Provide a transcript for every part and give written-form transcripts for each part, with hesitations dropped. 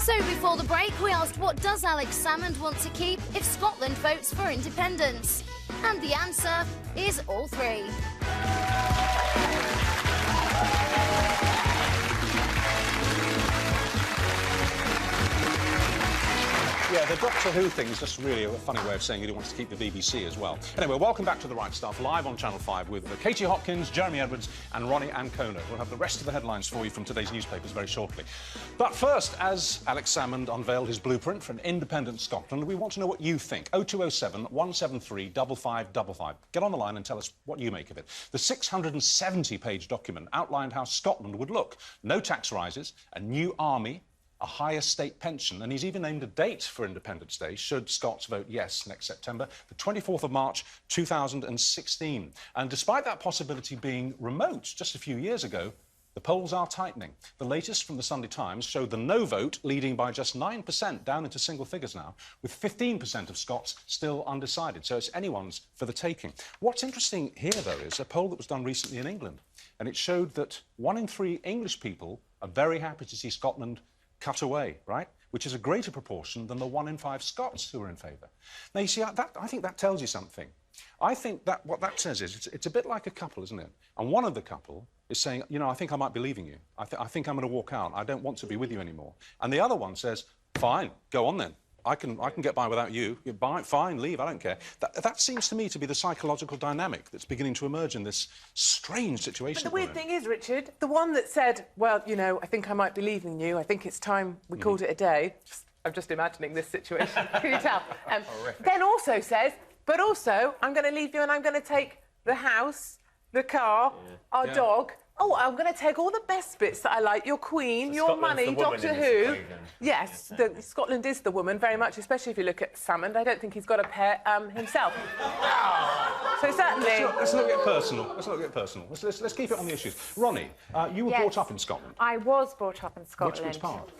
So before the break, we asked what does Alex Salmond want to keep if Scotland votes for independence? And the answer is all three. Yeah, the Doctor Who thing is just really a funny way of saying he wants to keep the BBC as well. Anyway, welcome back to The Wright Stuff, live on Channel 5 with Katie Hopkins, Jeremy Edwards and Ronni Ancona. We'll have the rest of the headlines for you from today's newspapers very shortly. But first, as Alex Salmond unveiled his blueprint for an independent Scotland, we want to know what you think. 0207 173 5555. Get on the line and tell us what you make of it. The 670-page document outlined how Scotland would look. No tax rises, a new army, a higher state pension, and he's even named a date for Independence Day, should Scots vote yes next September, the 24th of March 2016. And despite that possibility being remote just a few years ago, the polls are tightening. The latest from the Sunday Times showed the no vote leading by just 9%, down into single figures now, with 15% of Scots still undecided. So it's anyone's for the taking. What's interesting here, though, is a poll that was done recently in England, and it showed that 1 in 3 English people are very happy to see Scotland cut away, right? Which is a greater proportion than the 1 in 5 Scots who are in favour. Now, you see, I think that tells you something. I think that what that says is it's a bit like a couple, isn't it? And one of the couple is saying, you know, I think I might be leaving you. I think I'm going to walk out. I don't want to be with you anymore. And the other one says, fine, go on then. I can get by without you. Fine, leave, I don't care. That seems to me to be the psychological dynamic that's beginning to emerge in this strange situation. But the weird thing is, Richard, the one that said, well, you know, I think I might be leaving you, I think it's time we called it a day. I'm just imagining this situation. Can you tell? Then also says, but also, I'm going to leave you and I'm going to take the house, the car, our dog. Oh, I'm going to take all the best bits that I like, your Queen, your money, Doctor Who. Yes, Scotland is the woman, very much, especially if you look at Salmond. I don't think he's got a pair himself. So certainly... Let's not get personal. Let's keep it on the issues. Ronni, you were brought up in Scotland. I was brought up in Scotland. Which part?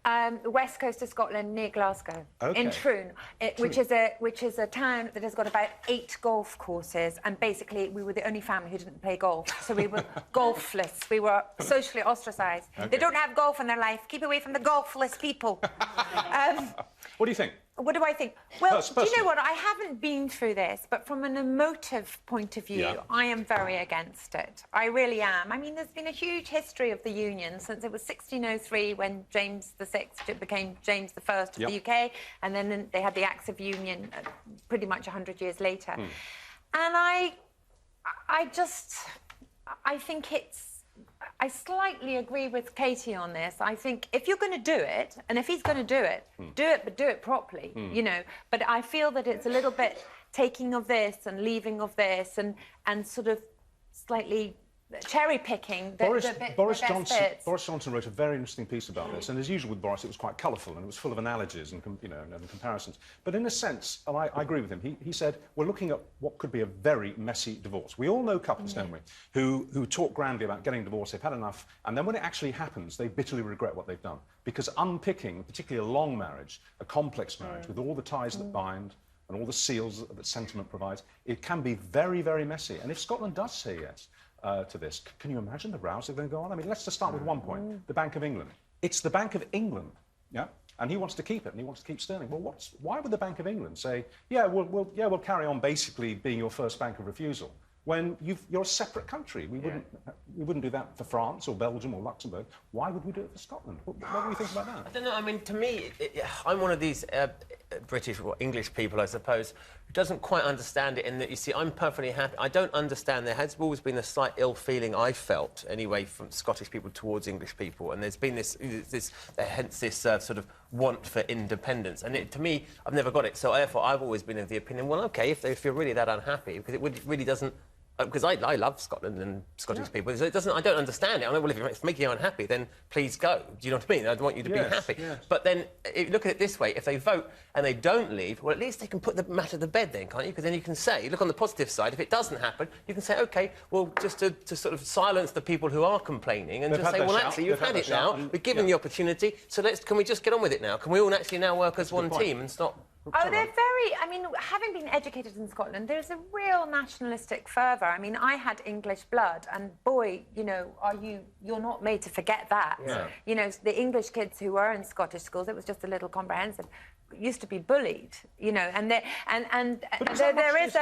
The west coast of Scotland, near Glasgow, in Troon, which is a town that has got about 8 golf courses, and basically we were the only family who didn't play golf, so we were golfless. We were socially ostracised. They don't have golf in their life. Keep away from the golfless people. What do you think? What do I think? Well, do you know what? I haven't been through this, but from an emotive point of view, I am very against it. I really am. I mean, there's been a huge history of the Union since it was 1603 when James VI became James I of the UK, and then they had the Acts of Union pretty much 100 years later. And I think I slightly agree with Katie on this. I think if you're going to do it, and if he's going to do it, but do it properly, you know. But I feel that it's a little bit taking of this and leaving of this and sort of slightly cherry-picking Boris Johnson wrote a very interesting piece about this, and as usual with Boris, it was quite colourful and it was full of analogies and, you know, and comparisons. But in a sense, and I agree with him, he said, we're looking at what could be a very messy divorce. We all know couples, don't we, who talk grandly about getting divorced, they've had enough, and then when it actually happens, they bitterly regret what they've done. Because unpicking, particularly a long marriage, a complex marriage, with all the ties that bind and all the seals that sentiment provides, it can be very, very messy. And if Scotland does say yes to this, can you imagine the rows that are going to go on? I mean, let's just start with one point, the Bank of England. It's the Bank of England, and he wants to keep it, and he wants to keep sterling. Well, why would the Bank of England say, we'll carry on basically being your first bank of refusal, when you're a separate country? We wouldn't do that for France or Belgium or Luxembourg. Why would we do it for Scotland? What do you think about that? I don't know. I mean, to me, I'm one of these British or English people, I suppose, who doesn't quite understand it in that, you see, I'm perfectly happy. I don't understand. There has always been a slight ill feeling I felt, anyway, from Scottish people towards English people, and there's been hence this sort of want for independence. And to me, I've never got it. So therefore, I've always been of the opinion, well, OK, if you're really that unhappy, because it really doesn't... Because I love Scotland and Scottish people. So I don't understand it. I know, well, if it's making you unhappy, then please go. Do you know what I mean? I want you to be happy. Yes. But then, if you look at it this way, if they vote and they don't leave, well, at least they can put the matter to bed then, can't you? Because then you can say, look on the positive side, if it doesn't happen, you can say, OK, well, just to sort of silence the people who are complaining and just say, well, actually, you've had it now. We've given the opportunity, so can we just get on with it now? Can we all actually now work as one team and stop... Oh, they're very... I mean, having been educated in Scotland, there's a real nationalistic fervour. I mean, I had English blood, and boy, you know, you're not made to forget that. Yeah. You know, the English kids who were in Scottish schools, it was just a little comprehensive, used to be bullied, you know, and there is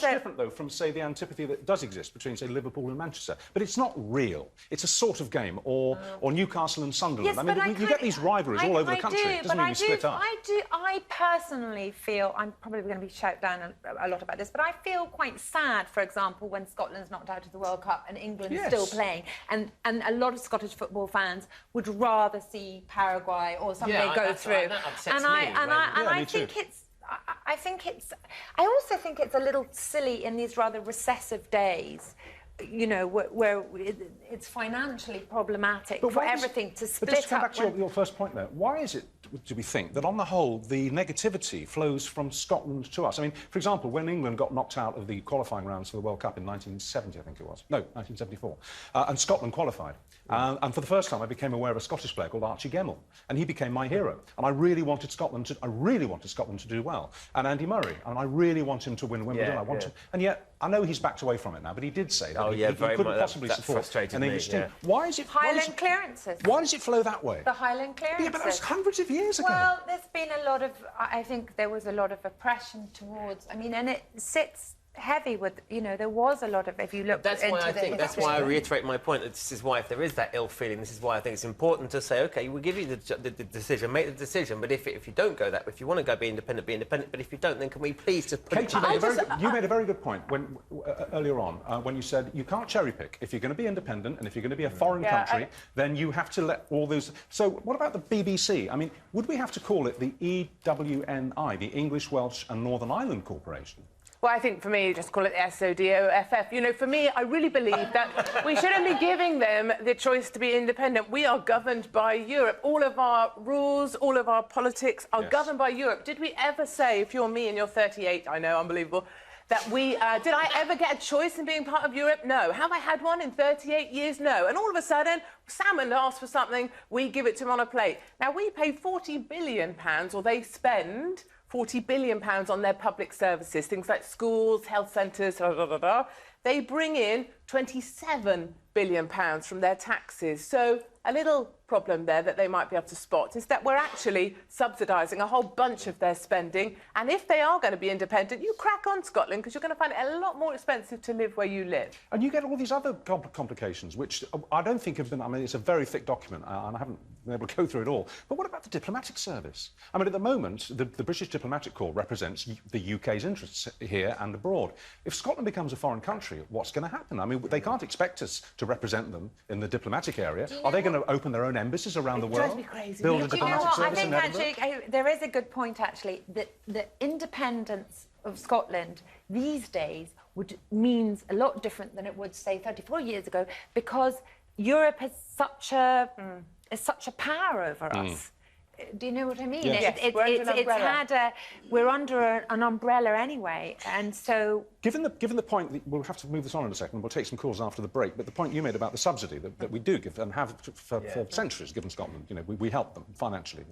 different though from say the antipathy that does exist between say Liverpool and Manchester, but it's not real. It's a sort of game, or Newcastle and Sunderland. Yes, I mean, you get these rivalries all over the country. It doesn't mean we split up. I personally feel, I'm probably going to be shouted down a lot about this, but I feel quite sad, for example, when Scotland's knocked out of the World Cup and England's still playing, and a lot of Scottish football fans would rather see Paraguay or somebody go through. I also think it's a little silly in these rather recessive days, you know, where it's financially problematic for everything to split up. But just to come back to your first point there, why is it, do we think, that on the whole the negativity flows from Scotland to us? I mean, for example, when England got knocked out of the qualifying rounds for the World Cup in 1970, I think it was. No, 1974. And Scotland qualified. And for the first time, I became aware of a Scottish player called Archie Gemmill, and he became my hero. And I really wanted Scotland to do well. And Andy Murray, and I really want him to win Wimbledon. I want him, and yet I know he's backed away from it now, but he did say that he couldn't possibly support an English team. Why is it Highland clearances? Why does it flow that way? The Highland clearances. Yeah, but that was hundreds of years ago. Well, there's been a lot of. I think there was a lot of oppression towards. I mean, and it sits heavy with, you know, there was a lot of, if you look that's into why I think, that's why I reiterate my point, that this is why, if there is that ill feeling, this is why I think it's important to say, OK, we'll give you the decision, make the decision, but if you don't go that, if you want to go be independent, but if you don't, then can we please just put Katie, you made a very good point when, earlier on, when you said you can't cherry-pick. If you're going to be independent and if you're going to be a foreign country, then you have to let all those... So what about the BBC? I mean, would we have to call it the EWNI, the English, Welsh and Northern Ireland Corporation? Well, I think for me, just call it the SODOFF. You know, for me, I really believe that we shouldn't be giving them the choice to be independent. We are governed by Europe. All of our rules, all of our politics are governed by Europe. Did we ever say, if you're me and you're 38, I know, unbelievable, that we... did I ever get a choice in being part of Europe? No. Have I had one in 38 years? No. And all of a sudden, Salmon asks for something, we give it to him on a plate. Now, we pay £40 billion, or they spend... £40 billion on their public services, things like schools, health centres, They bring in £27 billion from their taxes. So a little problem there that they might be able to spot is that we're actually subsidising a whole bunch of their spending. And if they are going to be independent, you crack on, Scotland, because you're going to find it a lot more expensive to live where you live. And you get all these other complications, which I don't think have been... I mean, it's a very thick document, and I haven't been able to go through it all. But what about the diplomatic service? I mean, at the moment, the British Diplomatic Corps represents the UK's interests here and abroad. If Scotland becomes a foreign country, what's going to happen? I mean, they can't expect us to represent them in the diplomatic area. Are they going to open their own embassies around the world? Drives me crazy. Build a diplomatic service in Edinburgh? I think actually there is a good point, actually, that the independence of Scotland these days means a lot different than it would, say, 34 years ago, because Europe has such a power over us. Do you know what I mean? Yes. We're under an umbrella anyway, and so... Given the point, that we'll have to move this on in a second, we'll take some calls after the break, but the point you made about the subsidy that we do give and have for centuries given Scotland, you know, we help them financially.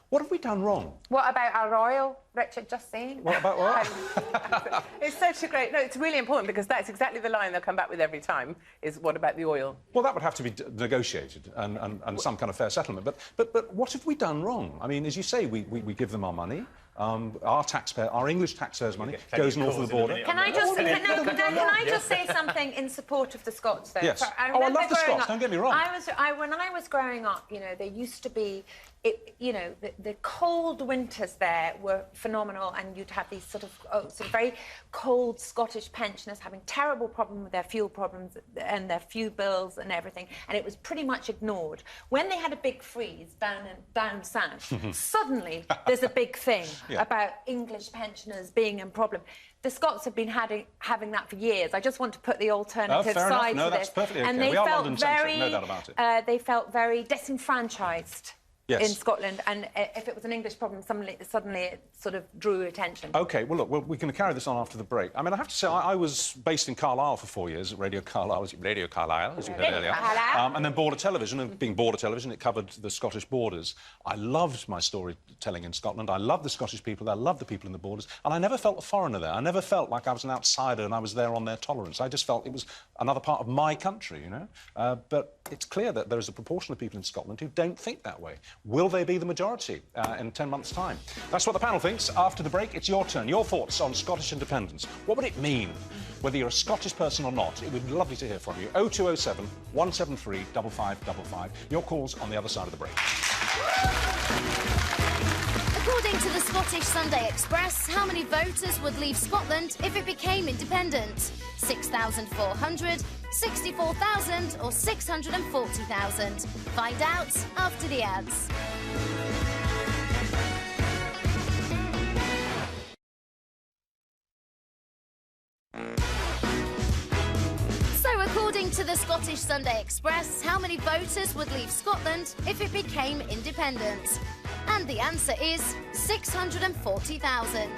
What have we done wrong? What about our oil, Richard, just saying? What about what? It's such a great... No, it's really important, because that's exactly the line they'll come back with every time, is what about the oil? Well, that would have to be negotiated and some kind of fair settlement. But what have we done wrong? I mean, as you say, we give them our money. Our English taxpayers' money goes north of the border. Can I just say something in support of the Scots, though? Yes. I love the Scots, don't get me wrong. When I was growing up, you know, there used to be... you know, the cold winters there were phenomenal, and you'd have these sort of very cold Scottish pensioners having terrible problems with their fuel problems and their fuel bills and everything, and it was pretty much ignored. When they had a big freeze down south, suddenly there's a big thing about English pensioners being in problem. The Scots have been having that for years. I just want to put the alternative side to this. That's perfectly okay. And they we are felt London-centric, no doubt about it. They felt very disenfranchised. in Scotland, and if it was an English problem, suddenly it sort of drew attention. OK, well, look, we're going to carry this on after the break. I mean, I have to say, I was based in Carlisle for 4 years at Radio Carlisle, as you heard earlier, and then Border Television, and being Border Television, it covered the Scottish borders. I loved my storytelling in Scotland. I loved the Scottish people. I loved the people in the borders, and I never felt a foreigner there. I never felt like I was an outsider and I was there on their tolerance. I just felt it was another part of my country, you know? But it's clear that there is a proportion of people in Scotland who don't think that way. Will they be the majority in 10 months' time? That's what the panel thinks. After the break, it's your turn. Your thoughts on Scottish independence. What would it mean? Whether you're a Scottish person or not, it would be lovely to hear from you. 0207 173 5555. Your calls on the other side of the break. According to the Scottish Sunday Express, how many voters would leave Scotland if it became independent? 6,400, 64,000 or 640,000? Find out after the ads. So, according to the Scottish Sunday Express, how many voters would leave Scotland if it became independent? And the answer is 640,000.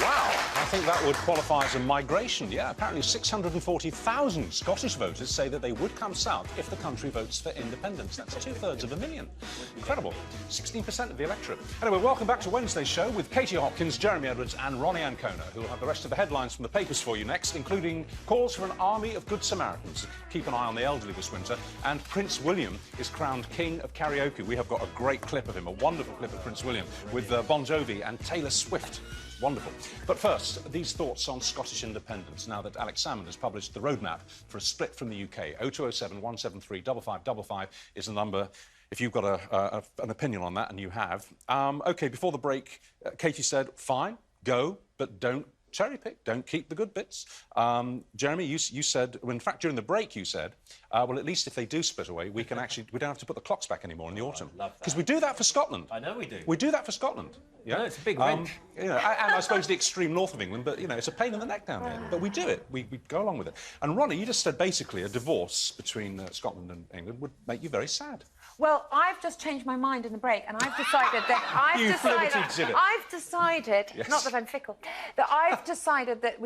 Wow, I think that would qualify as a migration. Yeah, apparently 640,000 Scottish voters say that they would come south if the country votes for independence. That's 2/3 of a million. Incredible. 16% of the electorate. Anyway, welcome back to Wednesday's show with Katie Hopkins, Jeremy Edwards and Ronni Ancona, who will have the rest of the headlines from the papers for you next, including calls for an army of good Samaritans. Keep an eye on the elderly this winter. And Prince William is crowned King of Karaoke. We have got a great clip of him, a wonderful clip of Prince William with Bon Jovi and Taylor Swift. Wonderful. But first, these thoughts on Scottish independence now that Alex Salmond has published the roadmap for a split from the UK. 0207 173 5555 is the number if you've got an opinion on that, and you have. OK, before the break, Katie said, fine, go, but don't cherry pick, don't keep the good bits. Jeremy, you said, well, in fact, during the break, you said, well, at least if they do split away, we don't have to put the clocks back anymore in the autumn. Because we do that for Scotland. I know we do. We do that for Scotland. Yeah, no, it's a big wrench. You know, and I suppose the extreme north of England, but, you know, it's a pain in the neck down there. But we do it. We go along with it. And, Ronni, you just said, basically, a divorce between Scotland and England would make you very sad. Well, I've just changed my mind in the break, and I've decided that I've decided, yes. Not that I'm fickle, that I've decided that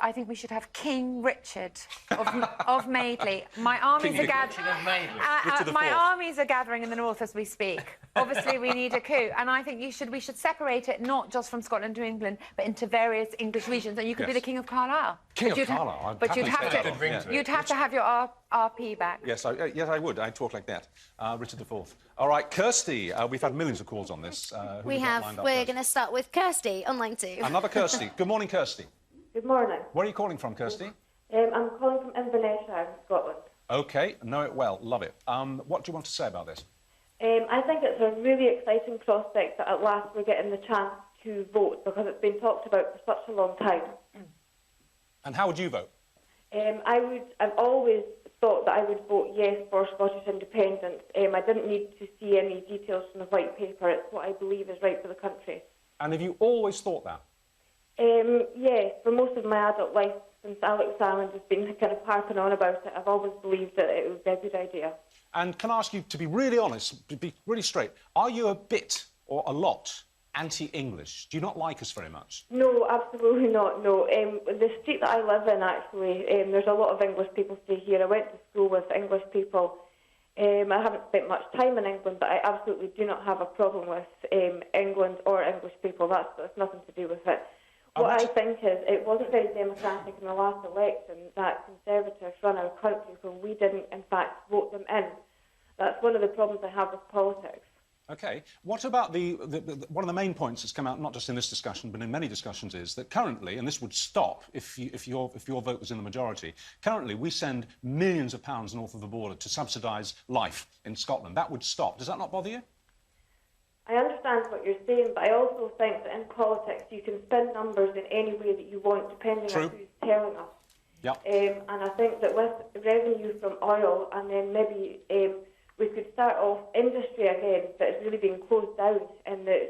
I think we should have King Richard of Madeley. My armies are gathering. My armies are gathering in the north as we speak. Obviously, we need a coup, and I think we should separate it not just from Scotland to England, but into various English regions, and you could be the King of Carlisle. King of Carlisle. But you'd have to have your RP back. Yes, I would. I'd talk like that. Richard IV. All right, Kirsty. We've had millions of calls on this. We're going to start with Kirsty on line 2. Another Kirsty. Good morning, Kirsty. Good morning. Where are you calling from, Kirsty? I'm calling from Inverness, Scotland. OK, know it well. Love it. What do you want to say about this? I think it's a really exciting prospect that at last we're getting the chance to vote, because it's been talked about for such a long time. And how would you vote? I've always thought that I would vote yes for Scottish independence. I didn't need to see any details from the white paper. It's what I believe is right for the country. And have you always thought that? Yes, for most of my adult life, since Alex Salmond has been kind of harping on about it, I've always believed that it would be a good idea. And can I ask you to be really honest, to be really straight, are you a bit or a lot anti-English? Do you not like us very much? No, absolutely not, no. The street that I live in, actually, there's a lot of English people stay here. I went to school with English people. I haven't spent much time in England, but I absolutely do not have a problem with England or English people. That's nothing to do with it. What I think is it wasn't very democratic in the last election that Conservatives run our country when we didn't, in fact, vote them in. That's one of the problems I have with politics. OK. What about one of the main points that's come out, not just in this discussion, but in many discussions, is that currently, and this would stop if your vote was in the majority, currently we send millions of pounds north of the border to subsidise life in Scotland. That would stop. Does that not bother you? I understand what you're saying, but I also think that in politics you can spin numbers in any way that you want, depending on who's telling us. Yep. And I think that with revenue from oil, and then maybe we could start off industry again that has really been closed down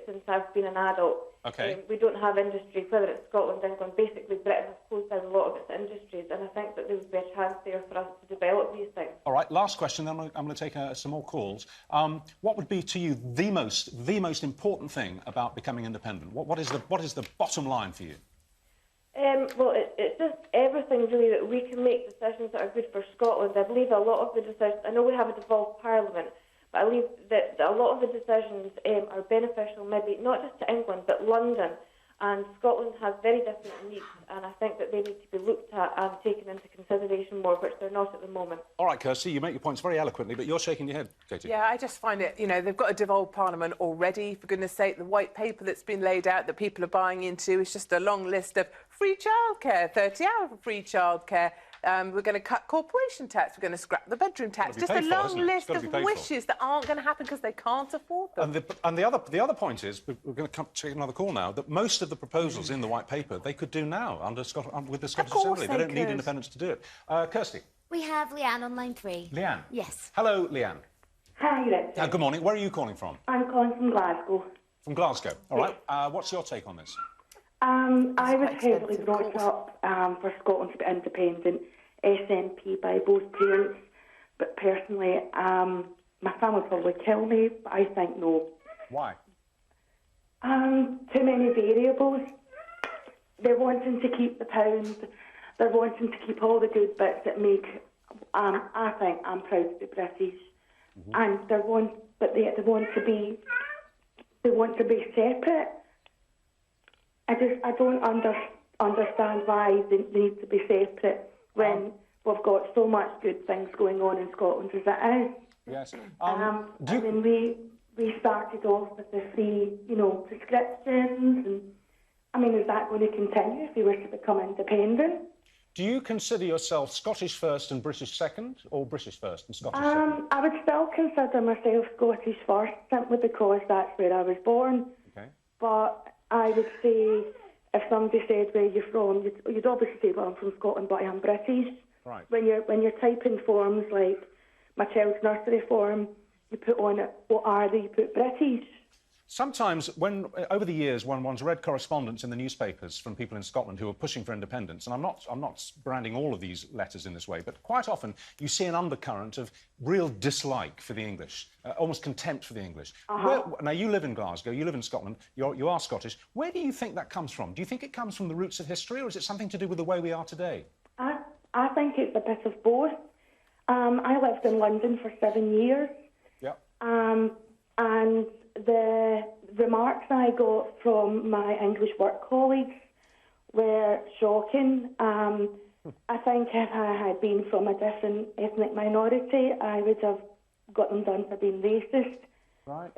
since I've been an adult. OK. We don't have industry, whether it's Scotland, England. Basically, Britain has closed down a lot of its industries, and I think that there would be a chance there for us to develop these things. All right, last question, then I'm going to take some more calls. What would be to you the most important thing about becoming independent? What is the bottom line for you? Well, it's just everything, really, that we can make decisions that are good for Scotland. I believe a lot of the decisions, I know we have a devolved parliament, but I believe that a lot of the decisions are beneficial, maybe not just to England, but London. And Scotland has very different needs, and I think that they need to be looked at and taken into consideration more, which they're not at the moment. All right, Kirsty, you make your points very eloquently, but you're shaking your head, Katie. Yeah, I just find it, you know, they've got a devolved parliament already, for goodness sake. The white paper that's been laid out that people are buying into is just a long list of free childcare, 30 hours for free childcare. We're going to cut corporation tax. We're going to scrap the bedroom tax. Just a long list of wishes that aren't going to happen because they can't afford them. And the other point is, we're going to take another call now, that most of the proposals in the white paper they could do now with the Scottish Assembly. They don't need independence to do it. Kirsty. We have Leanne on line 3. Leanne. Yes. Hello, Leanne. Hi, Richard. Good morning. Where are you calling from? I'm calling from Glasgow. From Glasgow. All right. What's your take on this? I was heavily brought up for Scotland to be independent, SNP by both parents, but personally, my family would probably kill me, but I think no. Why? Too many variables. They're wanting to keep the pound, they're wanting to keep all the good bits that make, I think I'm proud to be British, and they want to be separate. I don't understand why they need to be separate when we've got so much good things going on in Scotland as it is. Yes. I mean, we started off with the free, prescriptions, and I mean, is that going to continue if we were to become independent? Do you consider yourself Scottish first and British second, or British first and Scottish second? I would still consider myself Scottish first, simply because that's where I was born. Okay. But I would say, if somebody said where you're from, you'd obviously say, well, I'm from Scotland, but I am British. Right. When you're typing forms like my child's nursery form, you put on it, what are they? You put British. Sometimes, over the years, when one's read correspondence in the newspapers from people in Scotland who are pushing for independence, and I'm not branding all of these letters in this way, but quite often you see an undercurrent of real dislike for the English, almost contempt for the English. Now, you live in Glasgow, you live in Scotland, you are Scottish. Where do you think that comes from? Do you think it comes from the roots of history, or is it something to do with the way we are today? I think it's a bit of both. I lived in London for 7 years. Yeah. And the remarks I got from my English work colleagues were shocking. I think if I had been from a different ethnic minority, I would have got them done for being racist. Right.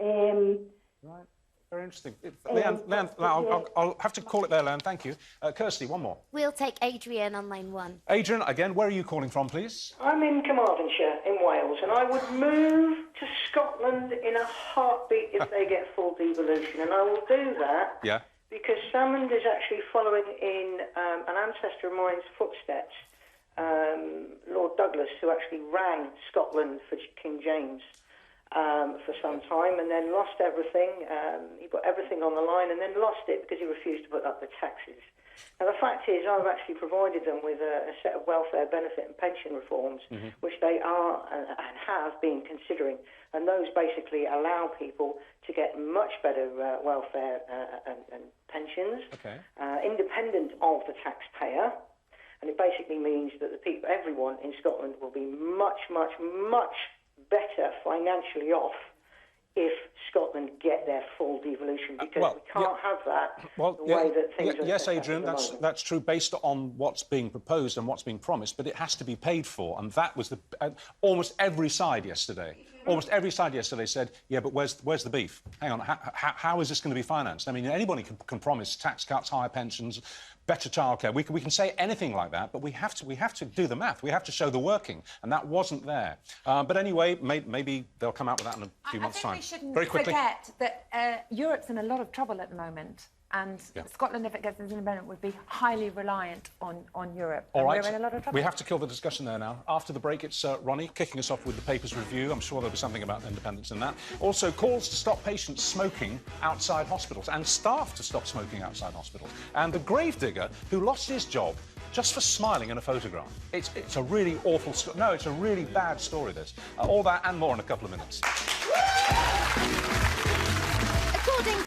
Right. Very interesting. Leanne, I'll have to call it there, Leanne. Thank you. Kirsty, one more. We'll take Adrian on line 1. Adrian, again, where are you calling from, please? I'm in Carmarthenshire, in Wales, and I would move to Scotland in a heartbeat if they get full devolution, and I will do that because Salmond is actually following in an ancestor of mine's footsteps, Lord Douglas, who actually ran Scotland for King James for some time, and then lost everything. He put everything on the line and then lost it because he refused to put up the taxes. Now, the fact is, I've actually provided them with a set of welfare benefit and pension reforms, which they are and have been considering. And those basically allow people to get much better welfare and pensions, independent of the taxpayer. And it basically means that everyone in Scotland will be much, much, much better financially off if Scotland get their full devolution, because we can't have that the way that things are. Yes, Adrian, that's true based on what's being proposed and what's being promised, but it has to be paid for, and that was almost every side yesterday. Almost every side yesterday said, yeah, but where's the beef? Hang on, how is this going to be financed? I mean, anybody can promise tax cuts, higher pensions, better childcare. We can say anything like that, but we have to do the math. We have to show the working, and that wasn't there. But anyway, maybe they'll come out with that in a few months' time. I think we shouldn't Very quickly. forget that Europe's in a lot of trouble at the moment. And Scotland, if it gets independent, would be highly reliant on Europe. All right. We're in a lot of trouble. We have to kill the discussion there now. After the break, it's Ronni kicking us off with the paper's review. I'm sure there'll be something about independence in that. Also, calls to stop patients smoking outside hospitals and staff to stop smoking outside hospitals. And the gravedigger who lost his job just for smiling in a photograph. It's a really awful story. No, it's a really bad story, this. All that and more in a couple of minutes.